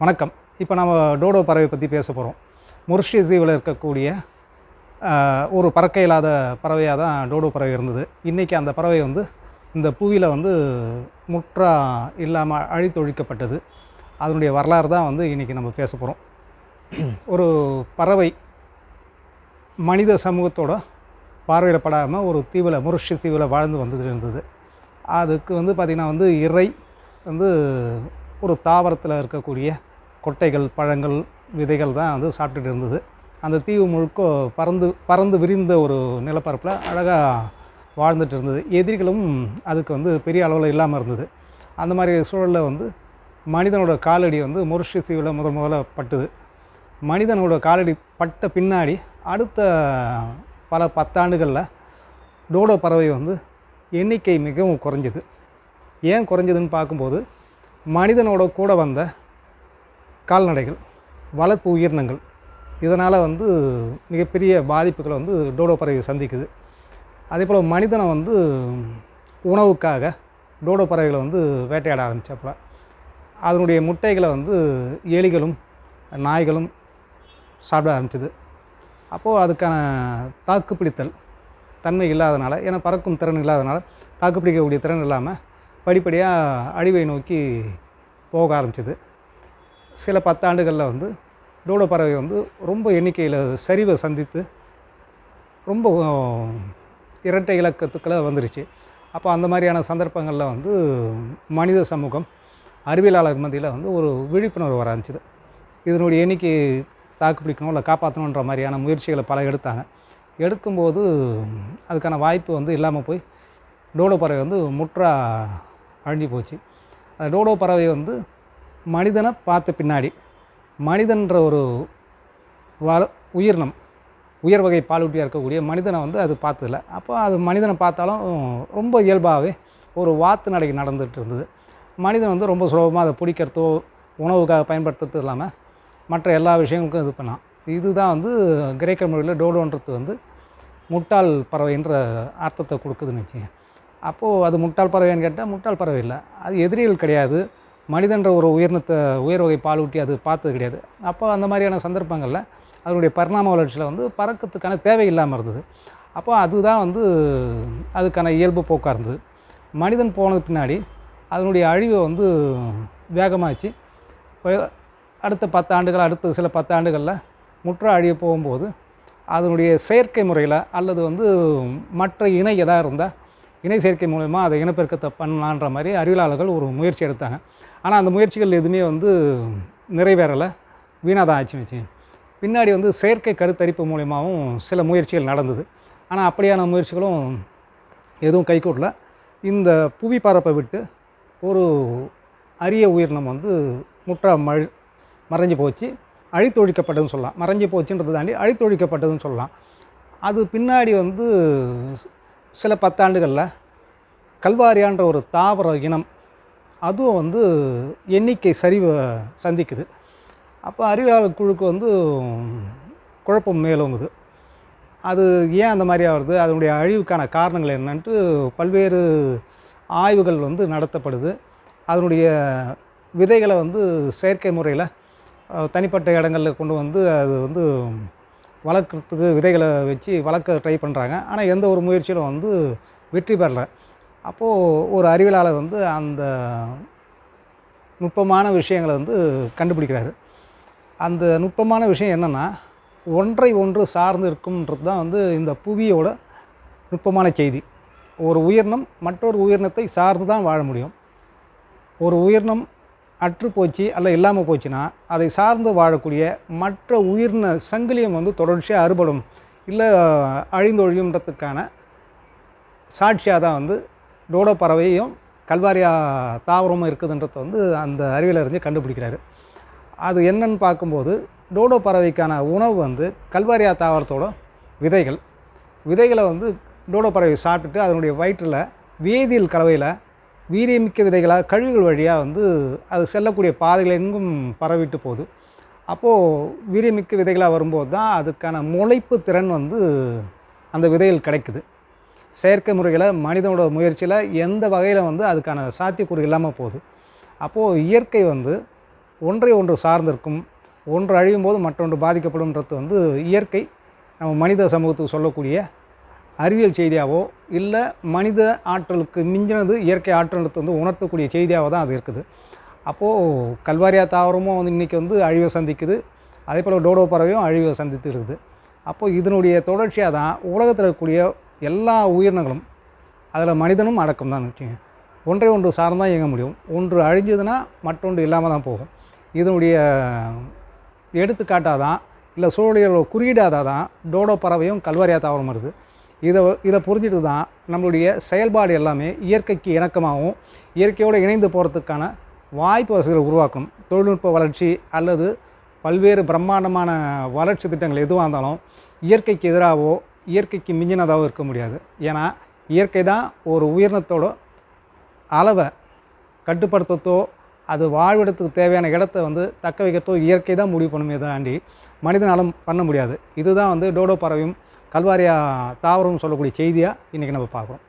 வணக்கம். இப்போ நம்ம டோடோ பறவை பற்றி பேச போகிறோம். மொரிஷியஸ் தீவில் இருக்கக்கூடிய ஒரு பறக்க இயலாத பறவையாக தான் டோடோ பறவை இருந்தது. இன்றைக்கி அந்த பறவை இந்த புவியில் முற்றா இல்லாமல் அழித்தொழிக்கப்பட்டது. அதனுடைய வரலாறு தான் இன்றைக்கி நம்ம பேச போகிறோம். ஒரு பறவை மனித சமூகத்தோட பார்வையிடப்படாமல் ஒரு தீவில், மொரிஷியஸ் தீவில் வாழ்ந்து வந்துட்டு இருந்தது. அதுக்கு பார்த்திங்கன்னா இறை ஒரு தாவரத்தில் இருக்கக்கூடிய கொட்டைகள், பழங்கள், விதைகள் தான் சாப்பிட்டுட்டு இருந்தது. அந்த தீவு முழுக்க பறந்து விரிந்த ஒரு நிலப்பரப்பில் அழகாக வாழ்ந்துட்டு இருந்தது. எதிரிகளும் அதுக்கு பெரிய அளவில் இல்லாமல் இருந்தது. அந்த மாதிரி சூழலில் மனிதனோட காலடி மொரிஷியஸ் தீவில் முதல்ல பட்டுது. மனிதனோட காலடி பட்ட பின்னாடி அடுத்த பல 10 ஆண்டுகளில் டோடோ பறவை எண்ணிக்கை மிகவும் குறைஞ்சிது. ஏன் குறைஞ்சதுன்னு பார்க்கும்போது, மனிதனோட கூட வந்த கால்நடைகள், வளர்ப்பு உயிரினங்கள், இதனால் மிகப்பெரிய பாதிப்புகளை டோடோ பறவை சந்திக்குது. அதே போல் மனிதனை உணவுக்காக டோடோ பறவைகளை வேட்டையாட ஆரம்பித்தப்போ அதனுடைய முட்டைகளை எலிகளும் நாய்களும் சாப்பிட ஆரம்பிச்சிது. அப்போது அதுக்கான தாக்குப்பிடித்தல் தன்மை இல்லாதனால, ஏன்னா பறக்கும் திறன் இல்லாதனால, தாக்குப்பிடிக்கக்கூடிய திறன் இல்லாமல் படிப்படியாக அழிவை நோக்கி போக ஆரம்பிச்சிது. சில 10 ஆண்டுகளில் டோடோ பறவை ரொம்ப எண்ணிக்கையில் சரிவை சந்தித்து ரொம்ப இரட்டை இலக்கத்துக்களை வந்துருச்சு. அப்போ அந்த மாதிரியான சந்தர்ப்பங்களில் மனித சமூகம், அறிவியலாளர் மத்தியில் ஒரு விழிப்புணர்வு வர ஆரம்பிச்சிது. இதனுடைய எண்ணிக்கை தாக்குப்பிடிக்கணும் இல்லை காப்பாற்றணுன்ற மாதிரியான முயற்சிகளை பல எடுத்தாங்க. எடுக்கும்போது அதுக்கான வாய்ப்பு இல்லாமல் போய் டோடோ பறவை முற்றா அழிஞ்சு போச்சு. அந்த டோடோ பறவை மனிதனை பார்த்த பின்னாடி, மனிதன்ற ஒரு உயிரினம், உயர் வகை பாலூட்டியாக இருக்கக்கூடிய மனிதனை அது பார்த்ததில்ல. அப்போ அது மனிதனை பார்த்தாலும் ரொம்ப இயல்பாகவே ஒரு வாத்து நடைக்கு நடந்துகிட்டு இருந்தது. மனிதன் ரொம்ப சுலபமாக அதை பிடிக்கிறதோ உணவுக்காக பயன்படுத்துறது இல்லாமல் மற்ற எல்லா விஷயங்களுக்கும் இது பண்ணான். இதுதான் கிரேக்க மொழியில் டோடோன்றது முட்டாள் பறவைன்ற அர்த்தத்தை கொடுக்குதுன்னு வச்சுங்க. அப்போது அது முட்டாள் பறவைன்னு கேட்டால் முட்டாள் பறவை இல்லை, அது எதிரிகள் கிடையாது. மனிதன்ற ஒரு உயர் வகை பாலூட்டி அது பார்த்தது கிடையாது. அப்போ அந்த மாதிரியான சந்தர்ப்பங்களில் அதனுடைய பரிணாம வளர்ச்சியில் பறக்கிறதுக்கான தேவை இல்லாமல் இருந்தது. அப்போ அதுதான் அதுக்கான இயல்பு போக்காக இருந்தது. மனிதன் போனது பின்னாடி அதனுடைய அழிவை வேகமாச்சு. அடுத்த 10 ஆண்டுகள், அடுத்த சில 10 ஆண்டுகளில் முற்றா அழிய போகும்போது அதனுடைய செயற்கை முறையில் அல்லது மற்ற இணை எதாக இருந்தால் இணை சேர்க்கை மூலமா அதை இனப்பெருக்கத்தை பண்ணலான்ற மாதிரி அறிவியலாளர்கள் ஒரு முயற்சி எடுத்தாங்க. ஆனால் அந்த முயற்சிகள் எதுவுமே நிறைவேறலை, வீணாக தான் ஆச்சு வச்சு. பின்னாடி செயற்கை கருத்தரிப்பு மூலமாகவும் சில முயற்சிகள் நடந்தது. ஆனால் அப்படியான முயற்சிகளும் எதுவும் கைகூடல. இந்த புவி பரப்பை விட்டு ஒரு அரிய உயிரினம் முற்றா மறைஞ்சு போச்சு, அழித்தொழிக்கப்பட்டதுன்னு சொல்லலாம். மறைஞ்சு போச்சுன்றதை தாண்டி அழித்தொழிக்கப்பட்டதுன்னு சொல்லலாம். அது பின்னாடி சில 10 ஆண்டுகளில் கல்வாரியான்ற ஒரு தாவர இனம், அதுவும் எண்ணிக்கை சரிவை சந்திக்குது. அப்போ அறிவியலாளர் குழுக்கு குழப்பம் மேலோங்குது. அது ஏன் அந்த மாதிரி ஆகுது, அதனுடைய அழிவுக்கான காரணங்கள் என்னன்ட்டு பல்வேறு ஆய்வுகள் நடத்தப்படுது. அதனுடைய விதைகளை செயற்கை முறையில் தனிப்பட்ட இடங்களில் கொண்டு அது வளர்க்குறதுக்கு விதைகளை வச்சு வளர்க்க ட்ரை பண்ணுறாங்க. ஆனால் எந்த ஒரு முயற்சியிலும் வெற்றி பெறலை. அப்போது ஒரு அறிவியலாளர் அந்த நுட்பமான விஷயங்களை கண்டுபிடிக்கிறாரு. அந்த நுட்பமான விஷயம் என்னென்னா, ஒன்றை ஒன்று சார்ந்து இருக்கும்ன்றது தான் இந்த புவியோட நுட்பமான செய்தி. ஒரு உயிரினம் மற்றொரு உயிரினத்தை சார்ந்து தான் வாழ முடியும். ஒரு உயிரினம் அற்று போச்சு அல்ல இல்லாமல் போச்சுன்னா அதை சார்ந்து வாழக்கூடிய மற்ற உயிரின சங்கிலியம் தொடர்ச்சியாக அறுபடும் இல்லை அழிந்தொழியுன்றதுக்கான சாட்சியாக தான் டோடோ பறவையும் கல்வாரியா தாவரமும் இருக்குதுன்றத அந்த அறிவியலறிஞர் கண்டுபிடிக்கிறாரு. அது என்னன்னு பார்க்கும்போது, டோடோ பறவைக்கான உணவு கல்வாரியா தாவரத்தோட விதைகள். விதைகளை டோடோ பறவை சாப்பிட்டுட்டு அதனுடைய வயிற்றில் வேதியியல் கலவையில் வீரியமிக்க விதைகளாக கழிவுகள் வழியாக அது செல்லக்கூடிய பாதைகள் எங்கும் பரவிட்டு போகுது. அப்போது வீரியமிக்க விதைகளாக வரும்போது தான் அதுக்கான முளைப்பு திறன் அந்த விதைகள் கிடைக்குது. செயற்கை முறையில் மனிதனோட முயற்சியில் எந்த வகையில் அதுக்கான சாத்தியக்கூறு இல்லாமல் போகுது. அப்போது இயற்கை ஒன்றை ஒன்று சார்ந்திருக்கும். ஒன்று அழியும் போது மற்றொன்று பாதிக்கப்படும்ன்றது வந்து இயற்கை நம்ம மனித சமூகத்துக்கு சொல்லக்கூடிய அறிவியல் செய்தியாவோ இல்லை மனித ஆற்றலுக்கு மிஞ்சினது இயற்கை ஆற்றலுக்கு வந்து உணர்த்தக்கூடிய செய்தியாக தான் அது இருக்குது. அப்போது கல்வாரியா தாவரமும் வந்து இன்றைக்கி வந்து அழிவை சந்திக்குது. அதே போல் டோடோ பறவையும் அழிவை சந்தித்து இருக்குது. அப்போது இதனுடைய தொடர்ச்சியாக தான் உலகத்தில் இருக்கக்கூடிய எல்லா உயிரினங்களும், அதில் மனிதனும் அடக்கம் தான் வச்சுங்க, ஒன்றை ஒன்று சார்ந்தான் இயங்க முடியும். ஒன்று அழிஞ்சதுன்னா மற்றொன்று இல்லாமல் தான் போகும். இதனுடைய எடுத்துக்காட்டாக தான் இல்லை சூழலியல் குறியீடாக தான் டோடோ பறவையும் கல்வாரியா தாவரம் வருது. இதை புரிஞ்சுட்டு தான் நம்மளுடைய செயல்பாடு எல்லாமே இயற்கைக்கு இணக்கமாகவும் இயற்கையோடு இணைந்து போகிறதுக்கான வாய்ப்பு வசதிகளை உருவாக்கணும். தொழில்நுட்ப வளர்ச்சி அல்லது பல்வேறு பிரம்மாண்டமான வளர்ச்சி திட்டங்கள் எதுவாக இருந்தாலும் இயற்கைக்கு எதிராகவோ இயற்கைக்கு மிஞ்சினதாகவோ இருக்க முடியாது. ஏன்னா இயற்கை தான் ஒரு உயிரினத்தோட அளவை கட்டுப்படுத்தத்தோ அது வாழ்விடத்துக்கு தேவையான இடத்த வந்து தக்க வைக்கிறதோ இயற்கை தான் முடிவு பண்ணுமே தாண்டி மனிதனாலும் பண்ண முடியாது. இதுதான் வந்து டோடோ பறவையும் கல்வாரியா தாவரம்னு சொல்லக்கூடிய செய்தியாக இன்றைக்கி நம்ம பார்க்குறோம்.